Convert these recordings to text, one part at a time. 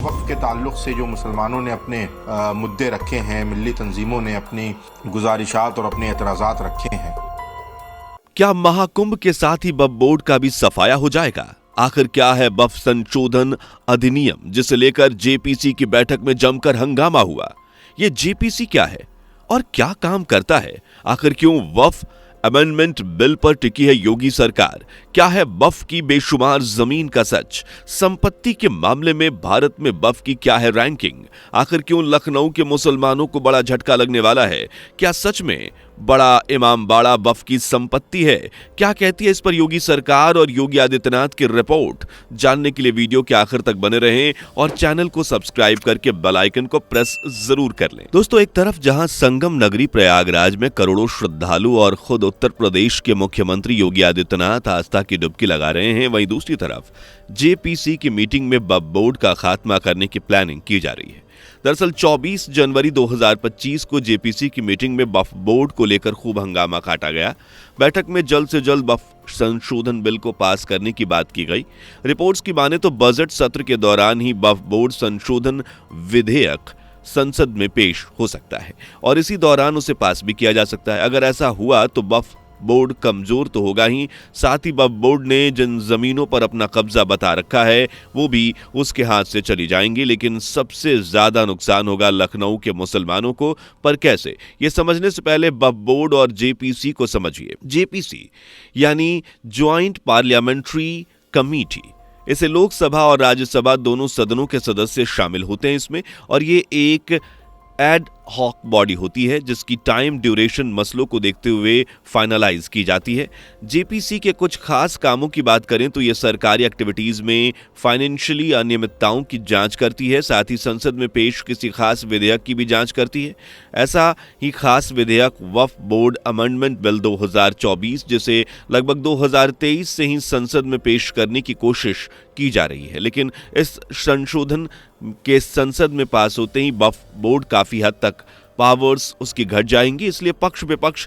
वक्फ के ताल्लुक से जो मुसलमानों ने अपने मुद्दे रखे हैं, मिल्ली तंजीमों ने अपनी गुजारिशात और अपने एतराज़ात रखे हैं। क्या महाकुंभ के साथ ही वक्फ बोर्ड का भी सफाया हो जाएगा? आखिर क्या है वक्फ संशोधन अधिनियम, जिसे लेकर जेपीसी की बैठक में जमकर हंगामा हुआ? ये जेपीसी क्या है और क्या काम करता है? आखिर क्यों वक्फ अमेंडमेंट बिल पर टिकी है योगी सरकार? क्या है वक्फ की बेशुमार जमीन का सच? संपत्ति के मामले में भारत में वक्फ की क्या है रैंकिंग? आखिर क्यों लखनऊ के मुसलमानों को बड़ा झटका लगने वाला है? क्या सच में बड़ा इमामबाड़ा वक्फ की संपत्ति है? क्या कहती है इस पर योगी सरकार और योगी आदित्यनाथ की रिपोर्ट? जानने के लिए वीडियो के आखिर तक बने रहें और चैनल को सब्सक्राइब करके बेल आइकन को प्रेस जरूर कर लें। दोस्तों, एक तरफ जहां संगम नगरी प्रयागराज में करोड़ों श्रद्धालु और खुद उत्तर प्रदेश के मुख्यमंत्री योगी आदित्यनाथ आस्था की डुबकी लगा रहे हैं, वहीं दूसरी तरफ जेपीसी की मीटिंग में वक्फ बोर्ड का खात्मा करने की प्लानिंग की जा रही है। दरअसल 24 जनवरी 2025 को जेपीसी की मीटिंग में वक्फ बोर्ड को लेकर खूब हंगामा काटा गया। बैठक में जल्द से जल्द वक्फ संशोधन बिल को पास करने की बात की गई। रिपोर्ट्स की माने तो बजट सत्र के दौरान ही वक्फ बोर्ड संशोधन विधेयक संसद में पेश हो सकता है और इसी दौरान उसे पास भी किया जा सकता है। अगर ऐसा हुआ तो वक्फ बोर्ड कमजोर तो होगा ही, साथ ही वक्फ बोर्ड ने जिन जमीनों पर अपना कब्जा बता रखा है वो भी उसके हाथ से चली जाएंगी। लेकिन सबसे ज्यादा नुकसान होगा लखनऊ के मुसलमानों को। पर कैसे, ये समझने से पहले वक्फ बोर्ड और जेपीसी को समझिए। जेपीसी यानी ज्वाइंट पार्लियामेंट्री कमेटी, इसे लोकसभा और राज्यसभा दोनों सदनों के सदस्य शामिल होते हैं इसमें, और ये एक एड हॉक बॉडी होती है जिसकी टाइम ड्यूरेशन मसलों को देखते हुए फाइनलाइज की जाती है। जेपीसी के कुछ खास कामों की बात करें तो यह सरकारी एक्टिविटीज में फाइनेंशियली अनियमितताओं की जांच करती है, साथ ही संसद में पेश किसी खास विधेयक की भी जांच करती है। ऐसा ही खास विधेयक वक्फ बोर्ड अमेंडमेंट बिल 2024, जिसे लगभग 2023 से ही संसद में पेश करने की कोशिश की जा रही है। लेकिन इस संशोधन के संसद में पास होते ही वक्फ बोर्ड काफी हद तक पावर्स उसकी घट जाएंगी, इसलिए पक्ष विपक्ष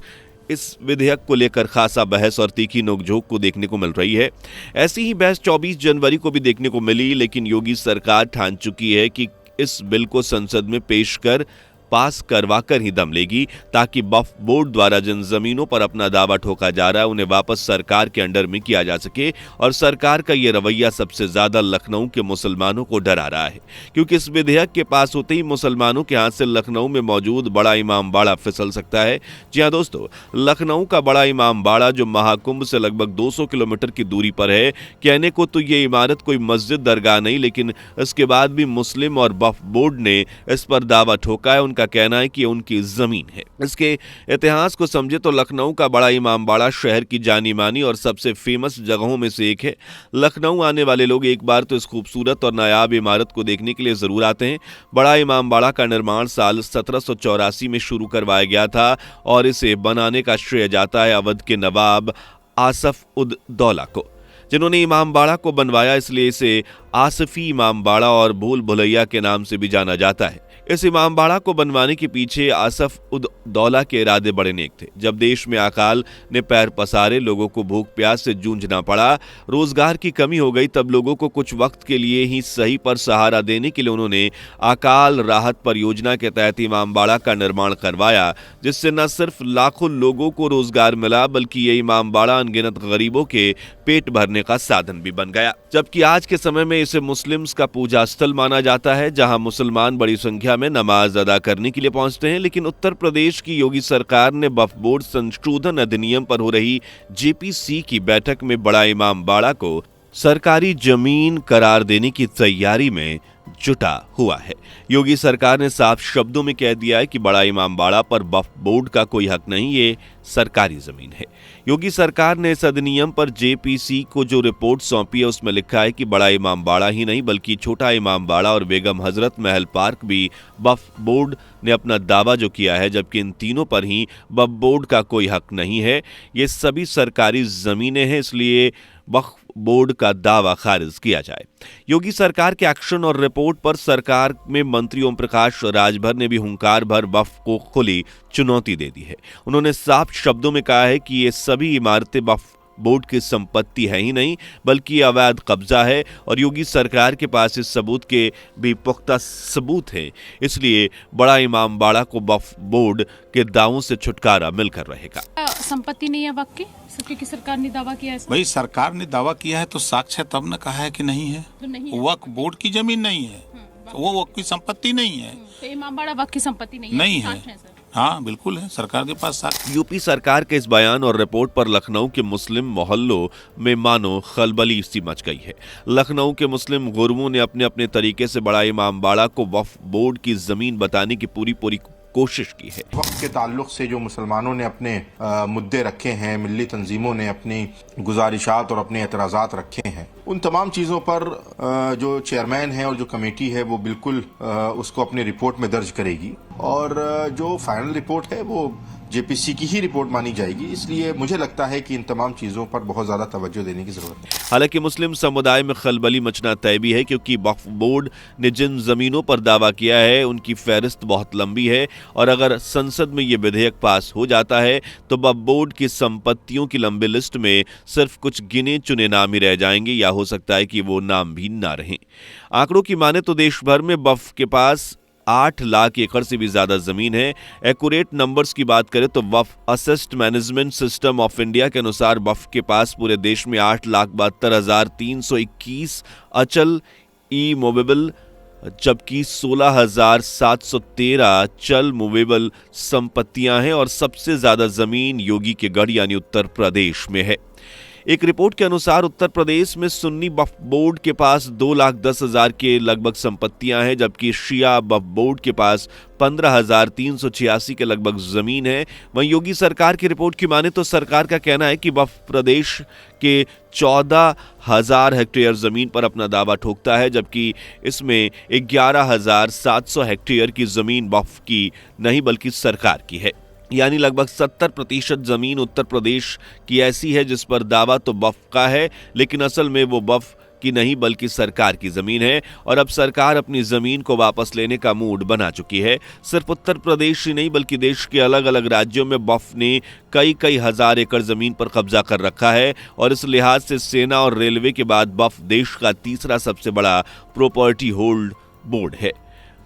इस विधेयक को लेकर खासा बहस और तीखी नोकझोंक को देखने को मिल रही है। ऐसी ही बहस 24 जनवरी को भी देखने को मिली, लेकिन योगी सरकार ठान चुकी है कि इस बिल को संसद में पेश कर पास करवा कर ही दम लेगी, ताकि वक्फ बोर्ड द्वारा जिन जमीनों पर अपना दावा ठोका जा रहा है उन्हें वापस सरकार के अंडर में किया जा सके। और सरकार का यह रवैया सबसे ज्यादा लखनऊ के मुसलमानों को डरा रहा है, क्योंकि इस विधेयक के पास होते ही मुसलमानों के हाथ से लखनऊ में मौजूद बड़ा इमामबाड़ा फिसल सकता है। जी हां दोस्तों, लखनऊ का बड़ा इमामबाड़ा जो महाकुंभ से लगभग 200 किलोमीटर की दूरी पर है, कहने को तो ये इमारत कोई मस्जिद दरगाह नहीं, लेकिन इसके बाद भी मुस्लिम और वक्फ बोर्ड ने इस पर दावा ठोका है। का कहना है कि उनकी जमीन है। इसके इतिहास को समझे तो लखनऊ का बड़ा इमामबाड़ा शहर की जानी मानी और सबसे फेमस जगहों में से एक है। लखनऊ आने वाले लोग एक बार तो इस खूबसूरत और नायाब इमारत को देखने के लिए जरूर आते हैं। बड़ा इमामबाड़ा का निर्माण साल 1784 में शुरू करवाया गया था और इसे बनाने का श्रेय जाता है अवध के नवाब आसफ उद दौला को, जिन्होंने इमामबाड़ा को बनवाया, इसलिए इसे आसफी इमामबाड़ा और भूल भुलैया के नाम से भी जाना जाता है। इस इमामबाड़ा को बनवाने के पीछे आसफ उद दौला के इरादे बड़े नेक थे। जब देश में अकाल ने पैर पसारे, लोगों को भूख प्यास से जूझना पड़ा, रोजगार की कमी हो गई, तब लोगों को कुछ वक्त के लिए ही सही पर सहारा देने के लिए उन्होंने अकाल राहत परियोजना के तहत इमामबाड़ा का निर्माण करवाया, जिससे न सिर्फ लाखों लोगों को रोजगार मिला, बल्कि ये इमामबाड़ा अनगिनत गरीबों के पेट भरने का साधन भी बन गया। जबकि आज के समय में इसे मुस्लिम्स का पूजा स्थल माना जाता है, जहां मुसलमान बड़ी संख्या में नमाज अदा करने के लिए पहुंचते हैं। लेकिन उत्तर प्रदेश की योगी सरकार ने वक्फ बोर्ड संशोधन अधिनियम पर हो रही जेपीसी की बैठक में बड़ा इमामबाड़ा को सरकारी जमीन करार देने की तैयारी में जुटा हुआ है। योगी सरकार ने साफ शब्दों में कह दिया है कि बड़ा इमामबाड़ा पर वक्फ बोर्ड का कोई हक नहीं, ये सरकारी जमीन है। योगी सरकार ने इस अधिनियम पर जेपीसी को जो रिपोर्ट सौंपी है उसमें लिखा है कि बड़ा इमामबाड़ा ही नहीं बल्कि छोटा इमामबाड़ा और बेगम हजरत महल पार्क भी वक्फ बोर्ड ने अपना दावा जो किया है, जबकि इन तीनों पर ही वक्फ बोर्ड का कोई हक नहीं है। ये सभी सरकारी जमीनें हैं, इसलिए वक्फ बोर्ड का दावा खारिज किया जाए। योगी सरकार के एक्शन और रिपोर्ट पर सरकार में मंत्री ओम प्रकाश राजभर ने भी हुंकार भर वक्फ को खुली चुनौती दे दी है। उन्होंने साफ शब्दों में कहा है कि ये सभी इमारतें वक्फ बोर्ड की संपत्ति है ही नहीं बल्कि अवैध कब्जा है और योगी सरकार के पास इस सबूत के भी पुख्ता सबूत हैं। इसलिए बड़ा इमामबाड़ा को वक्फ बोर्ड के दावों से छुटकारा मिलकर रहेगा। संपत्ति नहीं है वक्फ की, क्योंकि सरकार ने दावा किया है इसमें। भाई सरकार ने दावा किया है तो साक्ष्य तब न कहा है कि नहीं है। तो नहीं है। वक्फ बोर्ड की जमीन नहीं है, तो वो वक्फ की संपत्ति नहीं है। तो इमामबाड़ा वक्फ की संपत्ति नहीं है। नहीं है। हाँ बिल्कुल है, सरकार के पास साक्ष्य। यूपी सरकार के इस बयान और रिपोर्ट पर लखनऊ के मुस्लिम मोहल्लों में मानो खलबली सी मच गई है। लखनऊ के मुस्लिम गुरुओं ने अपने अपने तरीके से बड़ा इमामबाड़ा को वक्फ बोर्ड की जमीन बताने की पूरी कोशिश की है। वक्त के ताल्लुक से जो मुसलमानों ने अपने मुद्दे रखे हैं, मिल्ली तंजीमों ने अपनी गुजारिशात और अपने एतराज़ात रखे हैं, उन तमाम चीज़ों पर जो चेयरमैन है और जो कमेटी है वो बिल्कुल उसको अपनी रिपोर्ट में दर्ज करेगी और जो फाइनल रिपोर्ट है वो जेपीसी की ही रिपोर्ट मानी जाएगी। इसलिए मुझे लगता है कि इन तमाम चीज़ों पर बहुत ज़्यादा तवज्जो देने की ज़रूरत है। हालांकि मुस्लिम समुदाय में खलबली मचना तय भी है क्योंकि वक्फ बोर्ड ने जिन जमीनों पर दावा किया है उनकी फहरिस्त बहुत लंबी है और अगर संसद में ये विधेयक पास हो जाता है तो वक्फ बोर्ड की संपत्तियों की लंबी लिस्ट में सिर्फ कुछ गिने चुने नाम ही रह जाएंगे या हो सकता है कि वो नाम भी ना रहें। आंकड़ों की माने तो देश भर में वक्फ के पास 8 लाख एकड़ से भी ज्यादा जमीन है। एक्यूरेट नंबर्स की बात करें तो Waqf assets management system of India के अनुसार वक्फ के पास पूरे देश में 8,72,321 अचल ई मूवेबल जबकि 16,713 चल मूवेबल संपत्तियां हैं और सबसे ज्यादा जमीन योगी के गढ़ यानी उत्तर प्रदेश में है। एक रिपोर्ट के अनुसार उत्तर प्रदेश में सुन्नी वक्फ बोर्ड के पास 2,10,000 के लगभग संपत्तियां हैं जबकि शिया वक्फ बोर्ड के पास 15,386 के लगभग जमीन है। वहीं योगी सरकार की रिपोर्ट की माने तो सरकार का कहना है कि वक्फ प्रदेश के 14,000 हेक्टेयर जमीन पर अपना दावा ठोकता है जबकि इसमें 11,700 हेक्टेयर की जमीन वक्फ की नहीं बल्कि सरकार की है। यानी लगभग 70% जमीन उत्तर प्रदेश की ऐसी है जिस पर दावा तो वक्फ का है लेकिन असल में वो वक्फ की नहीं बल्कि सरकार की जमीन है और अब सरकार अपनी जमीन को वापस लेने का मूड बना चुकी है। सिर्फ उत्तर प्रदेश ही नहीं बल्कि देश के अलग अलग राज्यों में वक्फ ने कई हजार एकड़ जमीन पर कब्जा कर रखा है और इस लिहाज से सेना और रेलवे के बाद वक्फ देश का तीसरा सबसे बड़ा प्रॉपर्टी होल्ड बोर्ड है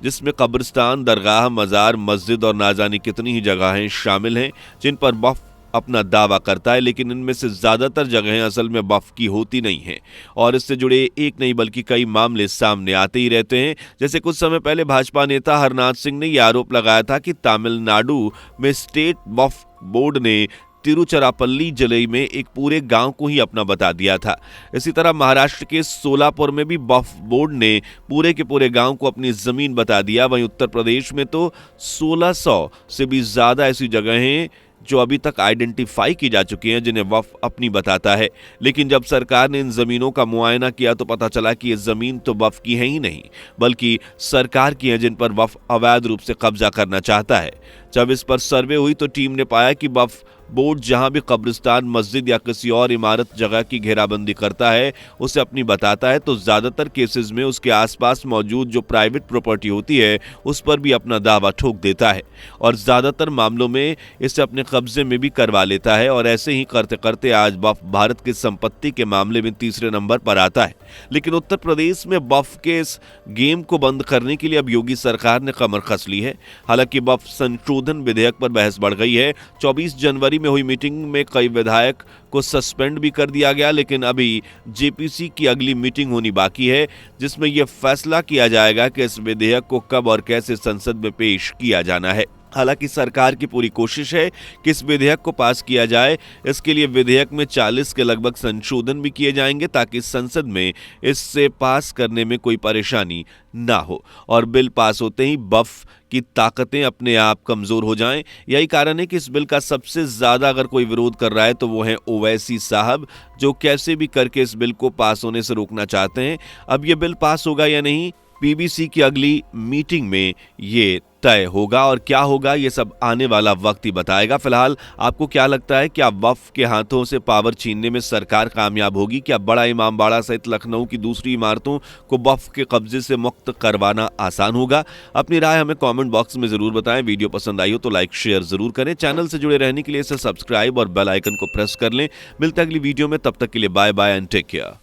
जिसमें कब्रिस्तान, दरगाह, मज़ार, मस्जिद और ना जाने कितनी ही जगहें शामिल हैं जिन पर वक्फ अपना दावा करता है लेकिन इनमें से ज़्यादातर जगहें असल में वक्फ की होती नहीं हैं और इससे जुड़े एक नहीं बल्कि कई मामले सामने आते ही रहते हैं। जैसे कुछ समय पहले भाजपा नेता हरनाथ सिंह ने यह आरोप लगाया था कि तमिलनाडु में स्टेट वक्फ बोर्ड ने तिरुचिरापल्ली जिले में एक पूरे गांव को ही अपना बता दिया था। इसी तरह महाराष्ट्र के सोलापुर में भी वक्फ बोर्ड ने पूरे के पूरे गांव को अपनी जमीन बता दिया। वहीं उत्तर प्रदेश में तो 1600 से भी ज्यादा ऐसी जगहें जो अभी तक आइडेंटिफाई की जा चुकी हैं जिन्हें वक्फ अपनी बताता है लेकिन जब सरकार ने इन जमीनों का मुआयना किया तो पता चला कि ये जमीन तो वक्फ की है ही नहीं बल्कि सरकार की है जिन पर वक्फ अवैध रूप से कब्जा करना चाहता है। जब इस पर सर्वे हुई तो टीम ने पाया कि वक्फ बोर्ड जहां भी कब्रिस्तान, मस्जिद या किसी और इमारत जगह की घेराबंदी करता है उसे अपनी बताता है तो ज्यादातर केसेस में उसके आसपास मौजूद जो प्राइवेट प्रॉपर्टी होती है उस पर भी अपना दावा ठोक देता है और ज्यादातर मामलों में इसे अपने कब्जे में भी करवा लेता है और ऐसे ही करते करते आज वक्फ भारत की संपत्ति के मामले में तीसरे नंबर पर आता है। लेकिन उत्तर प्रदेश में वक्फ के इस गेम को बंद करने के लिए अब योगी सरकार ने कमर कस ली है। हालांकि वक्फ संशोधन विधेयक पर बहस बढ़ गई है। 24 जनवरी में हुई मीटिंग में कई विधायक को सस्पेंड भी कर दिया गया लेकिन अभी जेपीसी की अगली मीटिंग होनी बाकी है जिसमें यह फैसला किया जाएगा कि इस विधेयक को कब और कैसे संसद में पेश किया जाना है। हालांकि सरकार की पूरी कोशिश है कि इस विधेयक को पास किया जाए। इसके लिए विधेयक में 40 के लगभग संशोधन भी किए जाएंगे ताकि संसद में इससे पास करने में कोई परेशानी ना हो और बिल पास होते ही वक्फ की ताकतें अपने आप कमजोर हो जाएं। यही कारण है कि इस बिल का सबसे ज्यादा अगर कोई विरोध कर रहा है तो वो है ओवैसी साहब जो कैसे भी करके इस बिल को पास होने से रोकना चाहते हैं। अब ये बिल पास होगा या नहीं पीबीसी की अगली मीटिंग में ये तय होगा और क्या होगा ये सब आने वाला वक्त ही बताएगा। फिलहाल आपको क्या लगता है, क्या वक्फ के हाथों से पावर छीनने में सरकार कामयाब होगी? क्या बड़ा इमामबाड़ा सहित लखनऊ की दूसरी इमारतों को वक्फ के कब्जे से मुक्त करवाना आसान होगा? अपनी राय हमें कमेंट बॉक्स में जरूर बताएं। वीडियो पसंद आई हो तो लाइक शेयर जरूर करें। चैनल से जुड़े रहने के लिए इसे सब्सक्राइब और बेल आइकन को प्रेस कर लें। मिलते हैं अगली वीडियो में, तब तक के लिए bye bye and take care.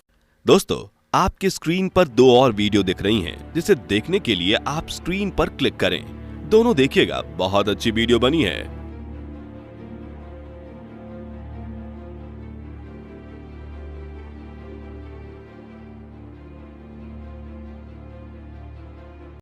दोस्तों, आपकी स्क्रीन पर 2 और वीडियो दिख रही हैं, जिसे देखने के लिए आप स्क्रीन पर क्लिक करें। दोनों देखिएगा, बहुत अच्छी वीडियो बनी है।